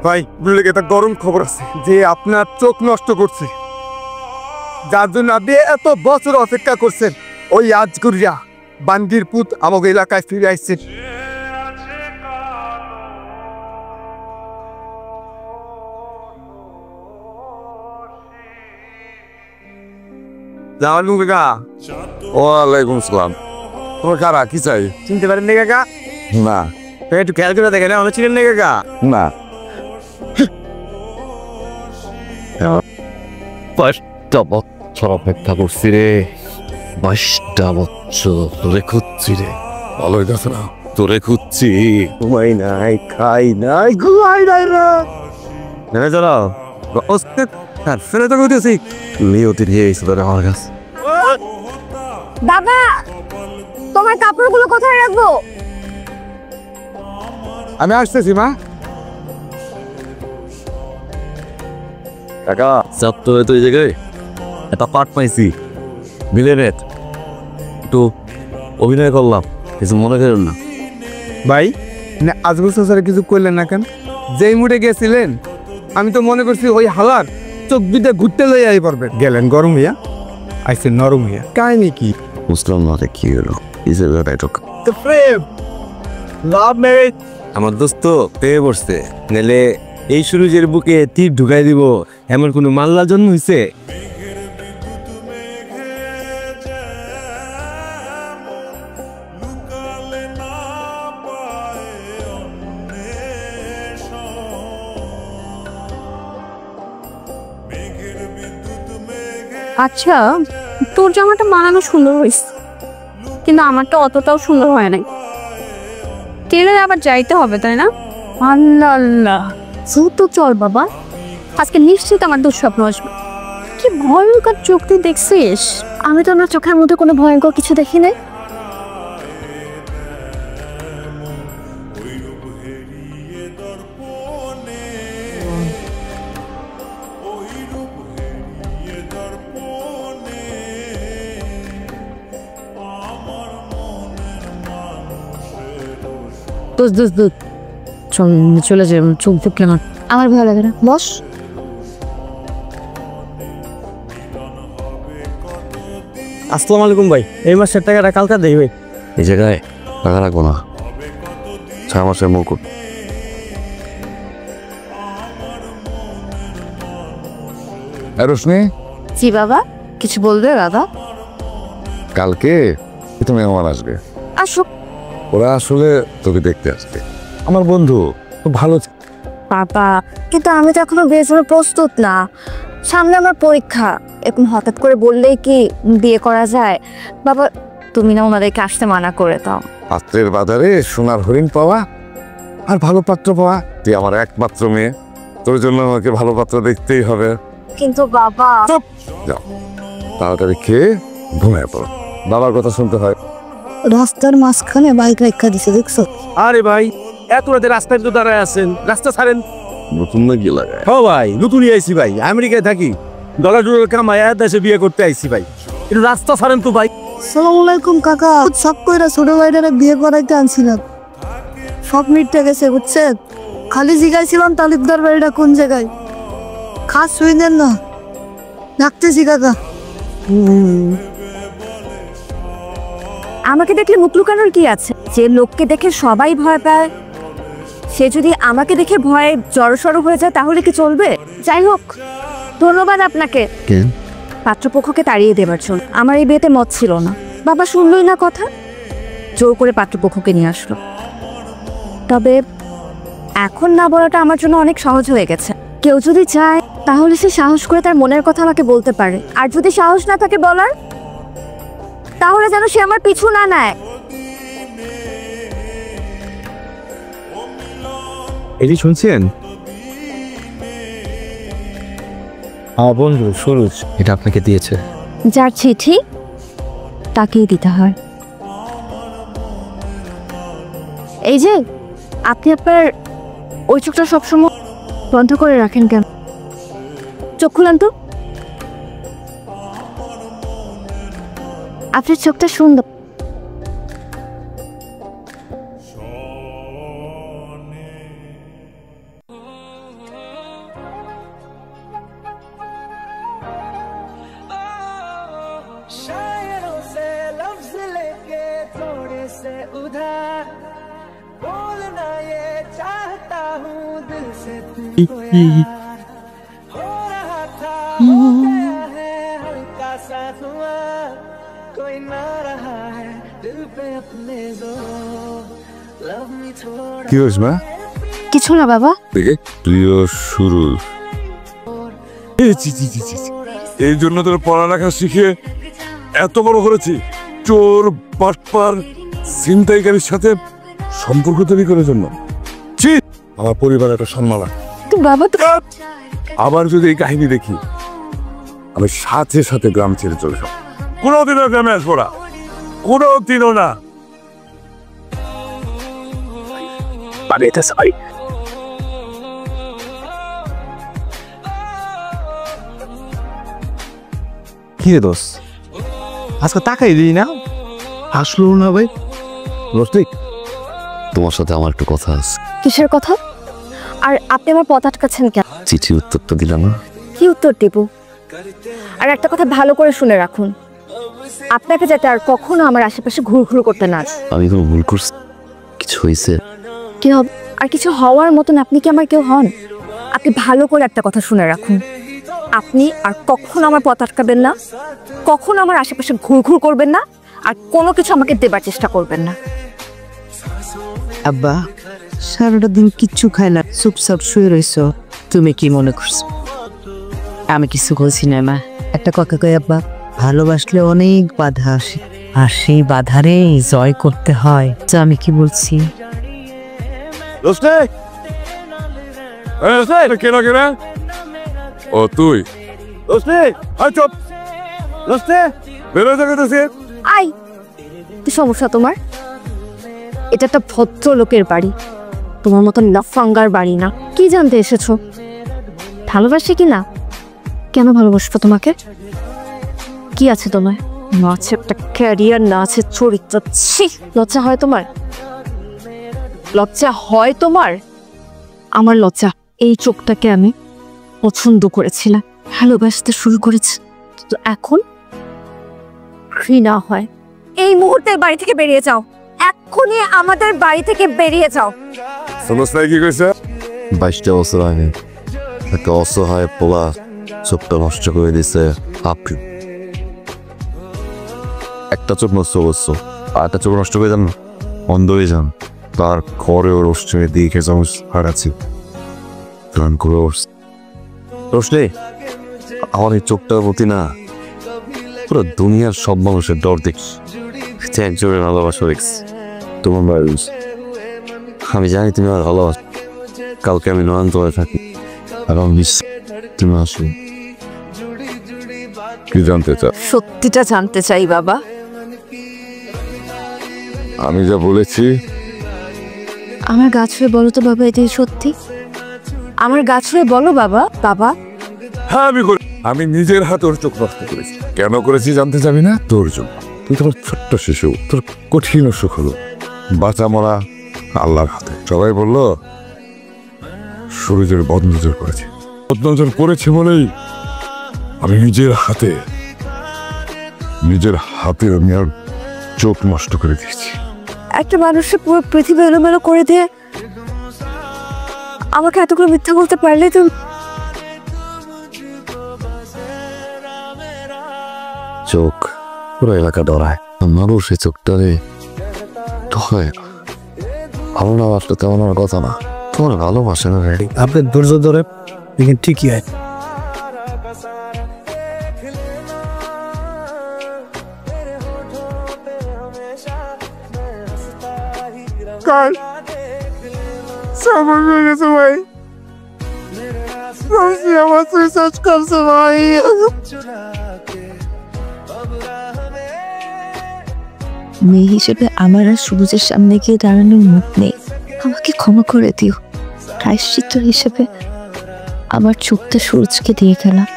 ভাই বুঝলে একটা গরম খবর আছে যে আপনার চোখ নষ্ট করছে, যার জন্য আপনি এত বছর অপেক্ষা করছেন। ওই আজ করিয়া বান্দির পুত আমাকে এলাকায় ফিরে আসছেন। ওয়ালাইকুম সালাম। তোমার কারা কি চাই? চিনতে পারেন না কাকা? না একটু খেয়াল করে দেখেন, আমরা চিনেন না কাকা? না। 5টা বছর অপেক্ষা করছি রে, 22টা বছর তোরে খুঁজছি রে। ভালো হইতেছে না? তোরে খুঁজছি। ঘুমাই নাই, খাই নাই, ঘুমাই নাই রা। নেমে চলো অস্তিত আর ফেলে তো করতেছি লিওতির হয়েছে তোরে আমার কাছে। বাবা, তোমার কাপড়গুলো কোথায় রাখবো? আমি আসতেছি মা। কাকা চাপ তো তো এই জায়গায় একটা পার্ট পাইছি, ভিলেনের একটু অভিনয় করলাম, কিছু মনে করেন না। ভাই না আজমল স্যার কিছু করলেন না কেন? যেই মুডে গেছিলেন আমি তো মনে করছি ওই হালার চোখ দুইটা ঘুরতে লইয়াই পারবেন, গেলেন গরম হইয়া আইসে নরম হইয়া। কাহিনী কি বুঝলাম না কি হলো, আমার দোস্ত পেয়ে পড়ছে, নাহলে এই সুরুজের বুকে তীর ঢুকাই দিব এমন কোনো মাল্লা জন্ম হইছে? আচ্ছা, তোর জামাটা বানানো সুন্দর হয়েছে, কিন্তু আমারটা অতটাও সুন্দর হয় নাই। টেলারে আবার যাইতে হবে তাই না? আল্লাহ আল্লাহ, তো চল বাবা, আজকে নিশ্চিত আমার দুঃস্বপ্ন আসবে। কি ভয়ঙ্কর চোখ তুই দেখছিস? আমি তো আমার চোখের মধ্যে কোনো ভয়ঙ্কর কিছু দেখি নাই। চলে যাই, চোখ ফুটলে না, আমার ভালো লাগে না, বস। আসসালামু আলাইকুম ভাই, এই মাসের টাকাটা কালকে দেই ভাই। এই জায়গায় টাকা রাখবো না, 6 মাসের মুকুট। রোশনি, জি বাবা, কিছু বলবে দাদা? কালকে তুমি আমার আসবে, আসো। ওরা আসলে তোকে দেখতে আসবে। আমার বন্ধু খুব ভালো। বাবা, কিন্তু আমি তো এখনো বিয়ের জন্য প্রস্তুত না, সামনে আমার পরীক্ষা। এখন হঠাৎ করে বললেই কি বিয়ে করা যায়? বাবা, তুমি না ওনাদেরকে আসতে মানা করে দাও। পাত্রের বাজারে সোনার হরিণ পাওয়া আর ভালো পাত্র পাওয়া, তুই আমার একমাত্র মেয়ে, তোর জন্য আমাকে ভালো পাত্র দেখতেই হবে। কিন্তু বাবা, যাও তাড়াতাড়ি খেয়ে ঘুমিয়ে পড়ো, বাবার কথা শুনতে হয়। রাস্তার মাঝখানে বাইক রেখা দিছে, দেখছো? আরে ভাই, এত রাতে রাস্তায় তো দাঁড়ায় আছেন, রাস্তা ছাড়েন। নতুন না কি লাগায়? হ ভাই, নতুনই আইছি ভাই, আমেরিকায় থাকি, ডলার ডলার কামায় দেশে বিয়ে করতে আইছি ভাই, একটু রাস্তা ছাড়েন তো ভাই। আসসালামু আলাইকুম কাকা, সব কইরা ছোট ভাইটারে বিয়ে করাইতে আনছিলাম, সব মিটতে গেছে বুঝছেন। খালি জিজ্ঞাসিলাম তালুকদার বাড়িটা কোন জায়গায়, খাস শুইলেন না, ডাকতেছি কাকা। আমাকে দেখলে মুখ লুকানোর কি আছে? যে লোককে দেখে সবাই ভয় পায়, সে যদি আমাকে দেখে ভয়ে জড়সড় হয়ে যায় তাহলে কি চলবে? যাই হোক, ধন্যবাদ আপনাকে পাত্রপক্ষকে তাড়িয়ে দেবার জন্য। আমার এই বিয়েতে মত ছিল না, বাবা শুনলই না কথা, জোর করে পাত্রপক্ষকে নিয়ে আসলো। তবে এখন না বলাটা আমার জন্য অনেক সহজ হয়ে গেছে। কেউ যদি চায় তাহলে সে সাহস করে তার মনের কথা আমাকে বলতে পারে, আর যদি সাহস না থাকে বলার, তাহলে যেন সে আমার পিছু না নেয়। এটি শুনছেন? আমার বন্ধু সুরজ এটা আপনাকে দিয়েছে। যার চিঠি তাকেই দিতে হয়। এই যে আপনি আপনার ওই চোখটা সবসময় বন্ধ করে রাখেন কেন? চোখ খুলেন তো, আপনার চোখটা সুন্দর। কি হয়েছে মা? কিছু না বাবা। দেখে প্রিয় শুরু। এই জন্য তোর পড়ালেখা শিখে এত বড় করেছি। চোর, বাটপার, ছিনতাইকারীর সাথে সম্পর্ক তৈরি করার জন্য। ছি, আমার পরিবার একটা সম্মান আছে। তো বাবা তো আবার যদি এই কাহিনী দেখি, আমি সাথে সাথে গ্রাম ছেড়ে চলে যাব। কোনোদিনও গ্রামে আসবো না, কোনোদিনও না। কি রে দোষ, আজকে তাকাই দিই না, আসলো না ভাই। রস্তিক, তোমার সাথে আমার একটু কথা আছে। কিসের কথা? আর আপনি আমার পথ আটকাচ্ছেন কেন? চিঠি উত্তরটা দিলাম না। কি উত্তর দেব? আর একটা কথা ভালো করে শুনে রাখুন, আপনাকে যাতে আর কখনো আমার আশেপাশে ঘুরঘুর করতে না আসে। আমি কোনো ভুল করছি? কিছু হয়েছে? কি হবে? আর কিছু হওয়ার মতন আপনি কি আমার কেউ হন? আপনি ভালো করে একটা কথা শুনে রাখুন, আপনি আর কখনো আমার পথ আটকাবেন না, কখনো আমার আশেপাশে ঘুরঘুর করবেন না, আর কোনো কিছু আমাকে দেবার চেষ্টা করবেন না। আব্বা, সারাটা দিন কিচ্ছু খায় না, চুপচাপ শুয়ে রইছ। তুমি কি মনে করছো আমি কিছু বলছি না? মা, একটা কথা কই আব্বা, ভালোবাসলে অনেক বাধা আসে, আর সেই বাধারে জয় করতে হয়। তো আমি কি বলছি? কেনা কেনা ও তুই বেরো যাবে। আই, কি সমস্যা তোমার? এটা একটা ভদ্রলোকের বাড়ি, তোমার মতন লাফাঙ্গার বাড়ি না। কি জানতে এসেছো? ভালোবাসি কি না? কেন ভালোবাসবো তোমাকে? কি আছে তোমার? না আছে একটা ক্যারিয়ার, না আছে চরিত্র। ছি, লজ্জা হয় তোমার? লজ্জা হয় তোমার? আমার লজ্জা। এই চোখটাকে আমি পছন্দ করেছিলাম, ভালোবাসতে শুরু করেছি, তো এখন ঘৃণা হয়। এই মুহূর্তে বাড়ি থেকে বেরিয়ে যাও, এক্ষুনি আমাদের বাড়ি থেকে বেরিয়ে যাও। সমস্যা কি কইছে? 22টা বছর আগে একটা অসহায় পোলা চোখটা নষ্ট করে দিছে আপনি। একটা চোখ নষ্ট করছো, আর একটা চোখ নষ্ট করে যান, অন্ধ হয়ে যান। তার ঘরে ওর অষ্টমীর দিকে চামচ হারাচ্ছি গান করে রোশনি। আমার এই চোখটার প্রতি না পুরো দুনিয়ার সব মানুষের ডর দেখছি। একজনের ভালোবাসা দেখছি তোমার বাইরে। আমি জানি তুমি আমার ভালোবাসো। কালকে আমি নয়নতলায় থাকি, আর আমি তুমি আসো। কি জানতে চাও? সত্যিটা জানতে চাই বাবা। আমি যা বলেছি আমার গা ছুঁয়ে বলো তো বাবা, এটাই সত্যি? আমার গা ছুঁয়ে বলো বাবা। বাবা, হ্যাঁ আমি করি। আমি নিজের হাতে ওর চোখ নষ্ট করেছি। কেন করেছি জানতে চাবি না? তোর জন্য। তুই তোমার ছোট্ট শিশু, তোর কঠিন অসুখ হলো। বাঁচা মরা আল্লাহর হাতে। সবাই বললো সুরজের বদনজর করেছে। বদনজর করেছে বলেই আমি নিজের হাতে আমি আর চোখ নষ্ট করে দিয়েছি। একটা মানুষের পুরো পৃথিবী এলোমেলো করে দিয়ে আমাকে এতগুলো মিথ্যা বলতে পারলে তো। চোখ পুরো এলাকা ডরায়। মানুষ এই চোখটারে ডরায়। ভালো না বাসলে তেমন আমার কথা না। তোমার ভালোবাসে না রেডি। আপনার ধৈর্য ধরে দেখেন ঠিকই হয়। মেয়ে হিসেবে আমার আর সবুজের সামনে গিয়ে দাঁড়ানোর মুখ নেই, আমাকে ক্ষমা করে দিও। প্রায়শ্চিত্ত হিসেবে আমার চোখটা সূর্যকে দিয়ে গেলাম।